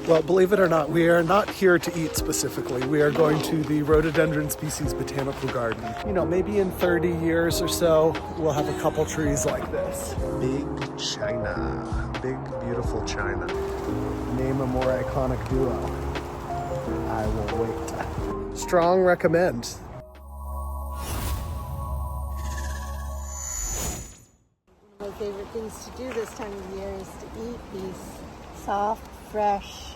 Well, believe it or not, we are not here to eat specifically. We are going to the Rhododendron Species Botanical Garden. You know, maybe in 30 years or so, we'll have a couple trees like this. Big China. Big, beautiful China. Name a more iconic duo. I will wait. Strong recommend. My favorite things to do this time of year is to eat these soft, fresh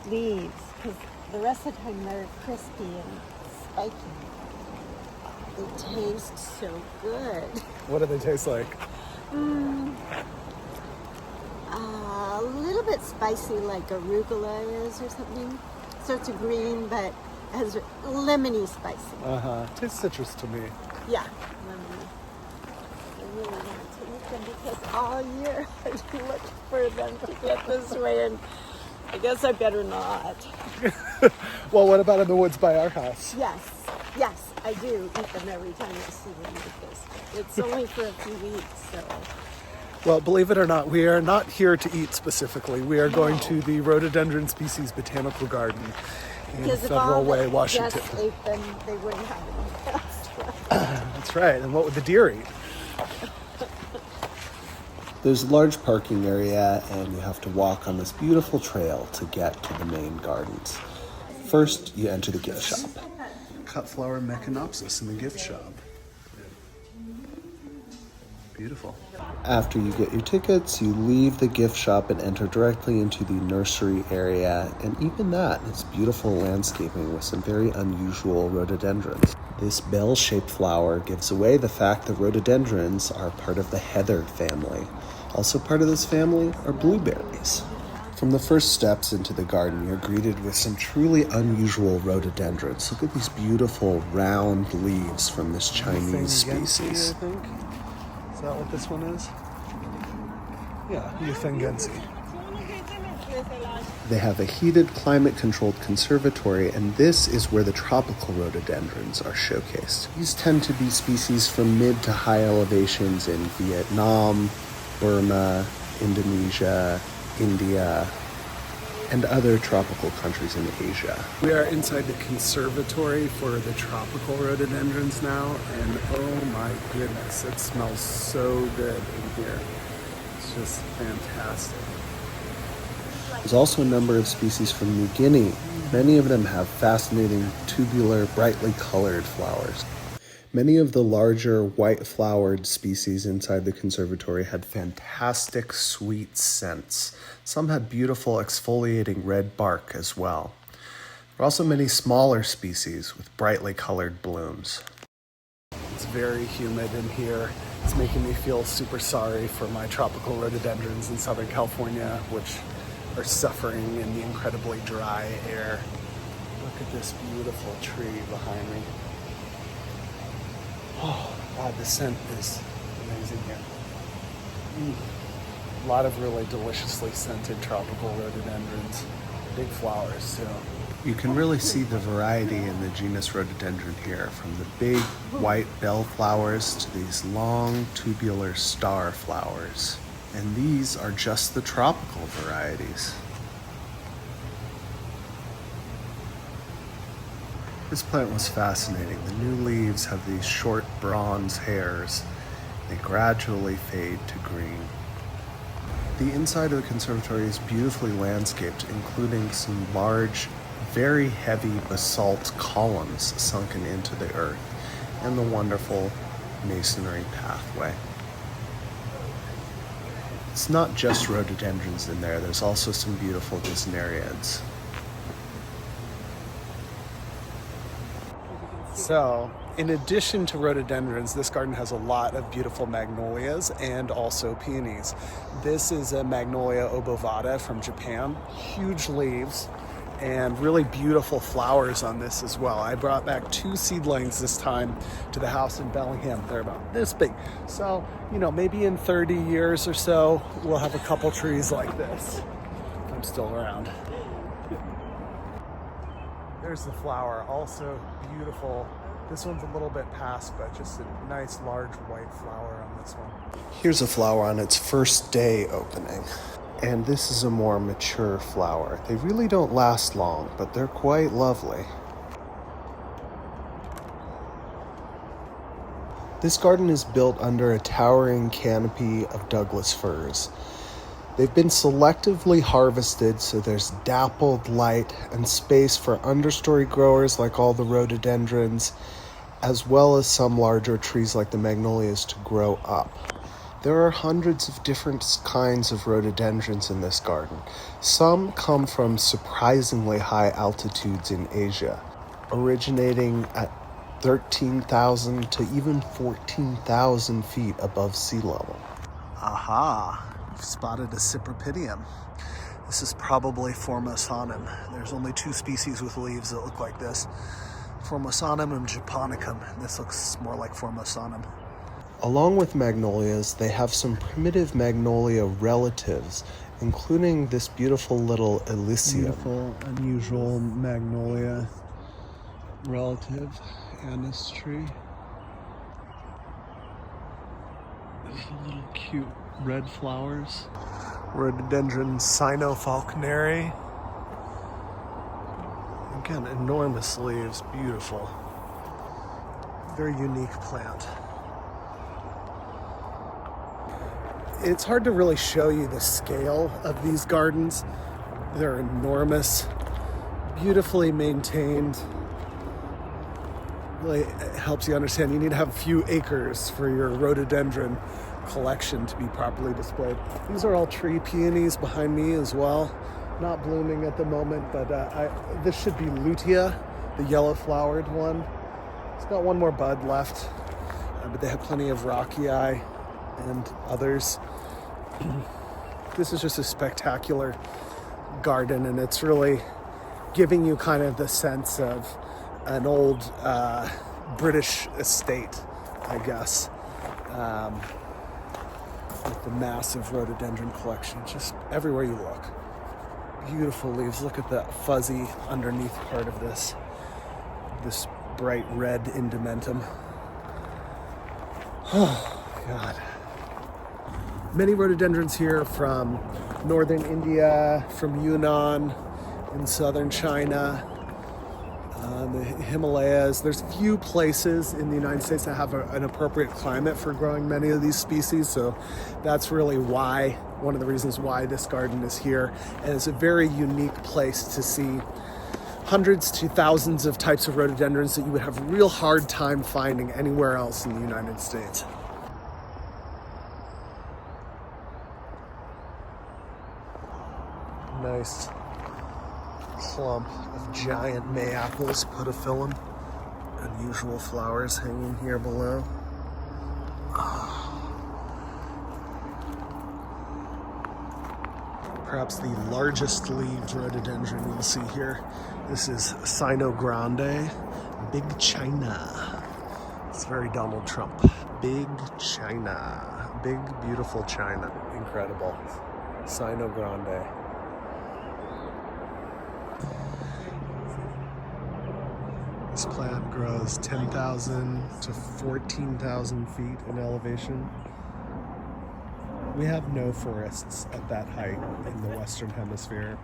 leaves, because the rest of the time they're crispy and spiky. They taste so good. What do they taste like? A little bit spicy, like arugula is or something. So it's a green, but has lemony spicy. Tastes citrus to me. Yeah, lemony. I really want to eat them because all year I look for them to get this way, and I guess I better not. Well, what about in the woods by our house? Yes, I do eat them every time I see them because it's only for a few weeks, so. Well, believe it or not, we are not here to eat specifically. We are going to the Rhododendron Species Botanical Garden in Federal Way, Washington. If all the guests ate them, they wouldn't have any guests. That's right. And what would the deer eat? There's a large parking area, and you have to walk on this beautiful trail to get to the main gardens. First, you enter the gift shop. Cut flower Mechanopsis in the gift shop. Beautiful. After you get your tickets, you leave the gift shop and enter directly into the nursery area, and even that is beautiful landscaping with some very unusual rhododendrons. This bell-shaped flower gives away the fact that rhododendrons are part of the heather family. Also part of this family are blueberries. From the first steps into the garden, you're greeted with some truly unusual rhododendrons. Look at these beautiful round leaves from this Chinese species. I think. Is that what this one is? Yeah, Euthengensi. They have a heated, climate-controlled conservatory, and this is where the tropical rhododendrons are showcased. These tend to be species from mid to high elevations in Vietnam, Burma, Indonesia, India, and other tropical countries in Asia. We are inside the conservatory for the tropical rhododendrons now, and oh my goodness, it smells so good in here. It's just fantastic. There's also a number of species from New Guinea. Many of them have fascinating, tubular, brightly colored flowers. Many of the larger white-flowered species inside the conservatory had fantastic sweet scents. Some had beautiful exfoliating red bark as well. There are also many smaller species with brightly colored blooms. It's very humid in here. It's making me feel super sorry for my tropical rhododendrons in Southern California, which are suffering in the incredibly dry air. Look at this beautiful tree behind me. Oh God, the scent is amazing here. A lot of really deliciously scented tropical rhododendrons. Big flowers too. You can really see the variety in the genus Rhododendron here, from the big white bell flowers to these long tubular star flowers. And these are just the tropical varieties. This plant was fascinating. The new leaves have these short bronze hairs. They gradually fade to green. The inside of the conservatory is beautifully landscaped, including some large, very heavy basalt columns sunken into the earth, and the wonderful masonry pathway. It's not just rhododendrons in there, there's also some beautiful gesneriads. So, in addition to rhododendrons, this garden has a lot of beautiful magnolias and also peonies. This is a Magnolia obovata from Japan. Huge leaves and really beautiful flowers on this as well. I brought back 2 seedlings this time to the house in Bellingham. They're about this big. So, you know, maybe in 30 years or so, we'll have a couple trees like this. I'm still around. There's the flower, also beautiful. This one's a little bit past, but just a nice large white flower on this one. Here's a flower on its first day opening. And this is a more mature flower. They really don't last long, but they're quite lovely. This garden is built under a towering canopy of Douglas firs. They've been selectively harvested, so there's dappled light and space for understory growers like all the rhododendrons, as well as some larger trees like the Magnolias to grow up. There are hundreds of different kinds of rhododendrons in this garden. Some come from surprisingly high altitudes in Asia, originating at 13,000 to even 14,000 feet above sea level. Aha! We've spotted a cypripedium. This is probably Formosanum. There's only 2 species with leaves that look like this. Formosanum and Japonicum. This looks more like Formosanum. Along with magnolias, they have some primitive magnolia relatives, including this beautiful little Elysium. Beautiful, unusual magnolia relative, anise tree. There's little cute red flowers. Rhododendron Sino-Falconeri. Again, enormous leaves, beautiful. Very unique plant. It's hard to really show you the scale of these gardens. They're enormous, beautifully maintained. Really helps you understand you need to have a few acres for your rhododendron collection to be properly displayed. These are all tree peonies behind me as well. Not blooming at the moment, but this should be lutea, the yellow flowered one. It's got one more bud left, but they have plenty of rocky eye and others. This is just a spectacular garden, and it's really giving you kind of the sense of an old British estate, I guess, with the massive rhododendron collection just everywhere you look. Beautiful leaves. Look at the fuzzy underneath part of this bright red indumentum. Oh God. Many rhododendrons here from northern India, from Yunnan, in southern China, the Himalayas. There's few places in the United States that have an appropriate climate for growing many of these species, so that's really one of the reasons why this garden is here. And it's a very unique place to see hundreds to thousands of types of rhododendrons that you would have a real hard time finding anywhere else in the United States. Nice clump of giant mayaples, podophyllum. Unusual flowers hanging here below. Perhaps the largest leaved rhododendron you'll see here. This is Sino Grande, Big China. It's very Donald Trump. Big China. Big, beautiful China. Incredible. Sino Grande. This plant grows 10,000 to 14,000 feet in elevation. We have no forests at that height in the Western Hemisphere.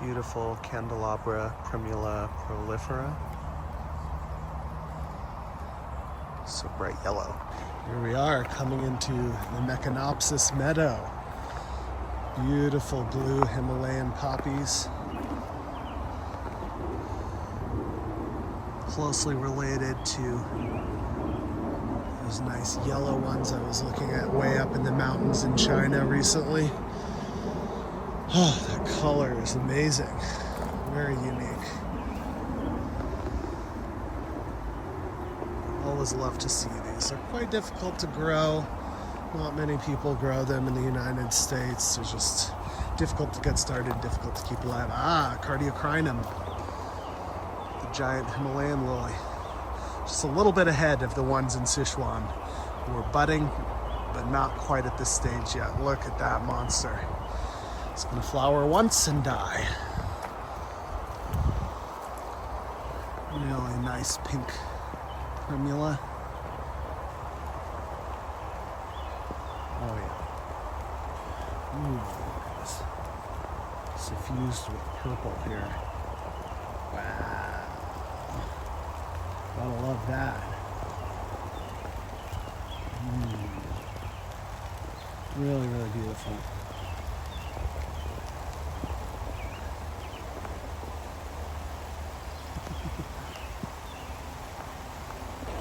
Beautiful Candelabra primula prolifera. So bright yellow. Here we are coming into the Meconopsis meadow. Beautiful blue Himalayan poppies. Closely related to those nice yellow ones I was looking at way up in the mountains in China recently. Oh, that color is amazing. Very unique. Always love to see these. They're quite difficult to grow. Not many people grow them in the United States. They're just difficult to get started, difficult to keep alive. Cardiocrinum, the giant Himalayan lily. Just a little bit ahead of the ones in Sichuan who are budding, but not quite at this stage yet. Look at that monster. It's gonna flower once and die. Really nice pink primula. Oh yeah. Ooh, look at this. Suffused with purple here. Wow. Gotta love that. Really, really beautiful.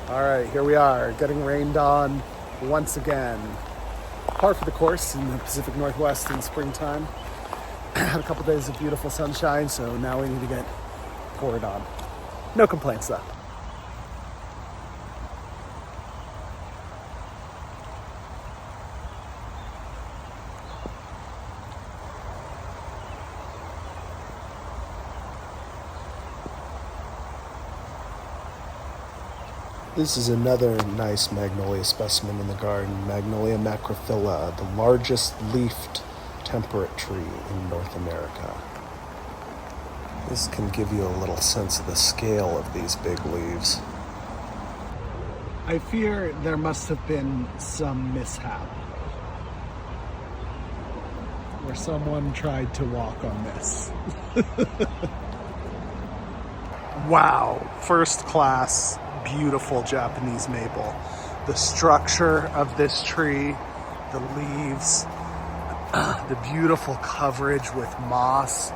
All right, here we are, getting rained on once again. Par for the course in the Pacific Northwest in springtime. Had a couple days of beautiful sunshine, so now we need to get poured on. No complaints though. This is another nice magnolia specimen in the garden, Magnolia macrophylla, the largest leafed temperate tree in North America. This can give you a little sense of the scale of these big leaves. I fear there must have been some mishap where someone tried to walk on this. Wow, first class, beautiful Japanese maple. The structure of this tree, the leaves, the beautiful coverage with moss,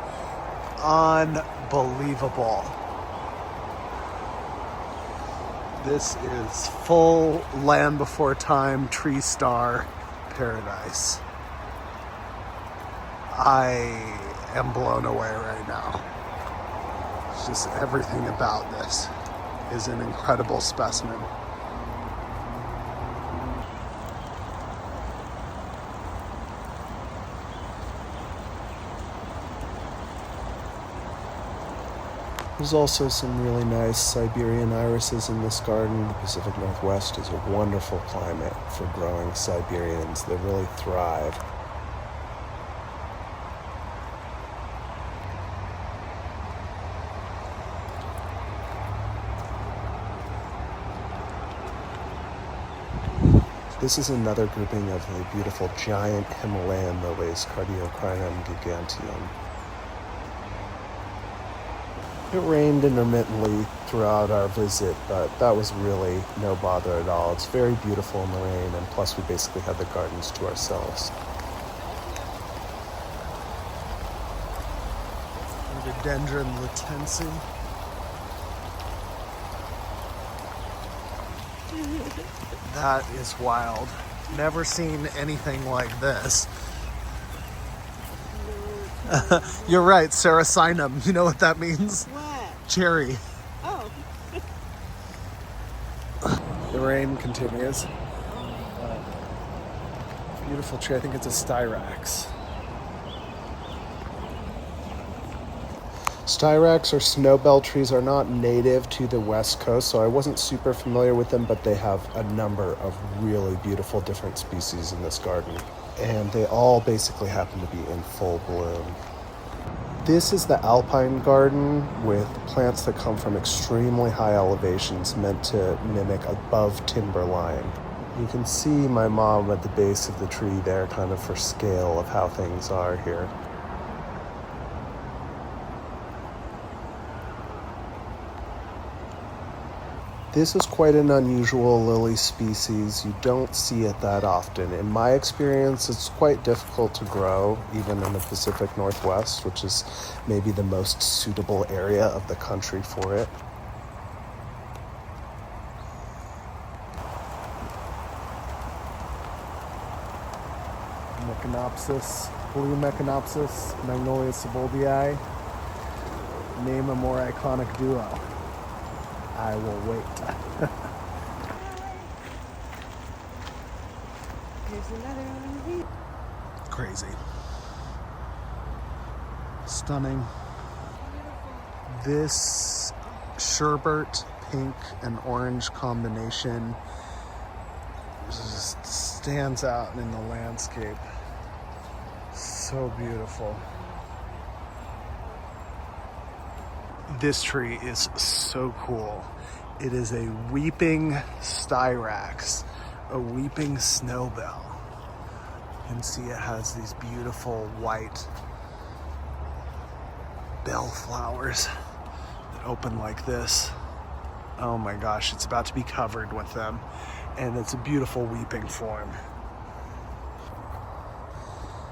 unbelievable. This is full Land Before Time tree star paradise. I am blown away right now. It's just everything about this is an incredible specimen. There's also some really nice Siberian irises in this garden. The Pacific Northwest is a wonderful climate for growing Siberians. They really thrive. This is another grouping of the beautiful giant Himalayan lilies, Cardiocrinum giganteum. It rained intermittently throughout our visit, but that was really no bother at all. It's very beautiful in the rain, and plus we basically had the gardens to ourselves. Rhododendron lutense. That is wild. Never seen anything like this. You're right, Saracinum. You know what that means? What? Cherry. Oh. The rain continues. Beautiful tree. I think it's a styrax. Styrax or snowbell trees are not native to the West Coast, so I wasn't super familiar with them, but they have a number of really beautiful different species in this garden. And they all basically happen to be in full bloom. This is the Alpine garden with plants that come from extremely high elevations meant to mimic above timberline. You can see my mom at the base of the tree there, kind of for scale of how things are here. This is quite an unusual lily species. You don't see it that often. In my experience, it's quite difficult to grow, even in the Pacific Northwest, which is maybe the most suitable area of the country for it. Mechanopsis, blue Mechanopsis, Magnolia Sieboldii. Name a more iconic duo. I will wait. Here's another one. Crazy. Stunning. This sherbet pink and orange combination just stands out in the landscape. So beautiful. This tree is so cool. It is a weeping styrax, a weeping snowbell. You can see it has these beautiful white bell flowers that open like this. Oh my gosh, it's about to be covered with them. And it's a beautiful weeping form.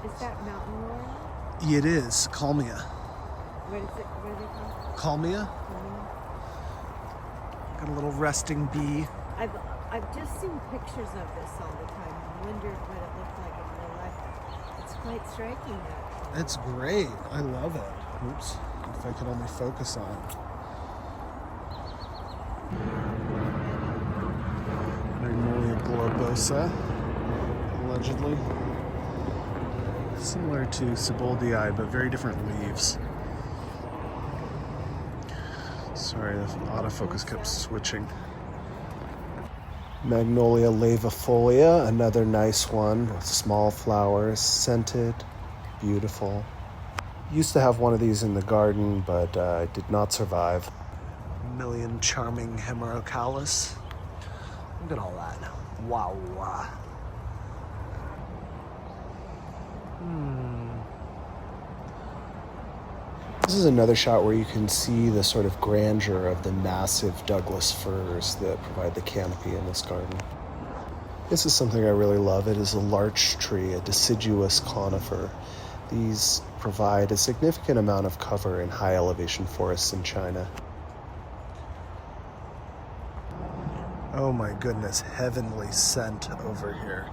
Is that mountain laurel? It is, Kalmia. What is it? What are they called? Kalmia? Got a little resting bee. I've just seen pictures of this all the time and wondered what it looked like in real life. It's quite striking, actually. It's great. I love it. Oops. If I could only focus on it. Magnolia globosa, allegedly. Similar to Siboldii, but very different leaves. Sorry, the autofocus kept switching. Magnolia laevifolia, another nice one with small flowers, scented, beautiful. Used to have one of these in the garden, but did not survive. Million charming hemerocallis. Look at all that. Wow. This is another shot where you can see the sort of grandeur of the massive Douglas firs that provide the canopy in this garden. This is something I really love. It is a larch tree, a deciduous conifer. These provide a significant amount of cover in high elevation forests in China. Oh my goodness, heavenly scent over here.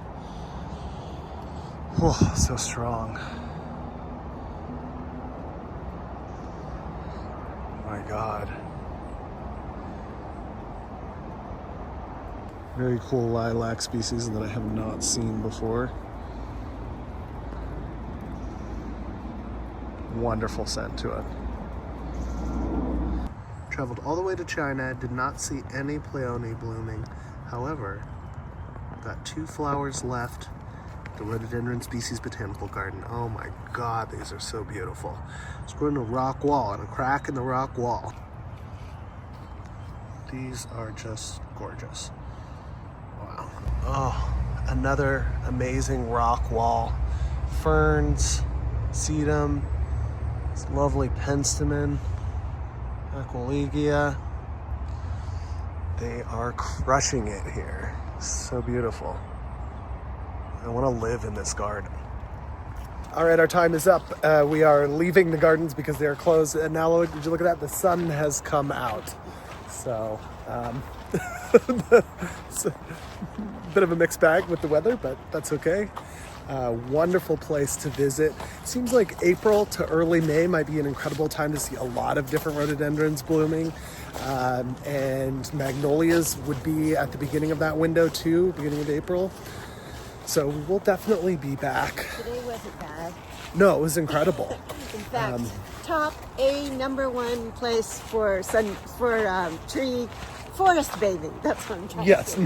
Oh, so strong. My God. Very cool lilac species that I have not seen before. Wonderful scent to it. Traveled all the way to China, did not see any peony blooming. However, got 2 flowers left. The Rhododendron Species Botanical Garden. Oh my God, these are so beautiful. It's growing in a rock wall, and a crack in the rock wall. These are just gorgeous. Wow. Oh, another amazing rock wall. Ferns, sedum, this lovely penstemon, Magnolias. They are crushing it here. So beautiful. I want to live in this garden. All right, our time is up. We are leaving the gardens because they are closed. And now, would you look at that? The sun has come out. So, it's a bit of a mixed bag with the weather, but that's okay. Wonderful place to visit. Seems like April to early May might be an incredible time to see a lot of different rhododendrons blooming. And magnolias would be at the beginning of that window too, beginning of April. So we'll definitely be back. Today wasn't bad. No, it was incredible. In fact, top #1 place for tree forest bathing. That's what I'm trying to say.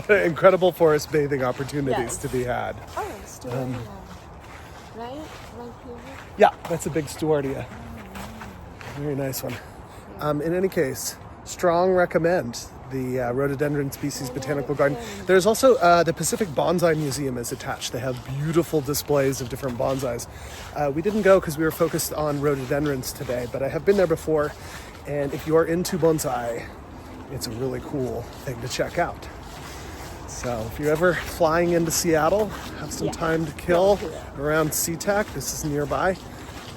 Yes, incredible forest bathing opportunities to be had. Oh, Stewardia. Right here? Yeah, that's a big Stewardia. Very nice one. In any case, strong recommend the Rhododendron Species Botanical Garden. There's also the Pacific Bonsai Museum is attached. They have beautiful displays of different bonsais. We didn't go because we were focused on rhododendrons today, but I have been there before. And if you are into bonsai, it's a really cool thing to check out. So if you're ever flying into Seattle, have some time to kill around SeaTac, this is nearby.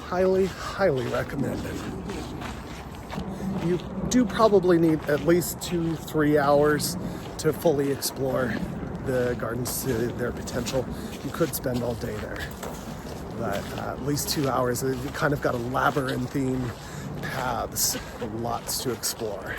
Highly, highly recommended. You do probably need at least 2-3 hours to fully explore the gardens to their potential. You could spend all day there, but at least 2 hours. You've kind of got a labyrinthine paths, lots to explore.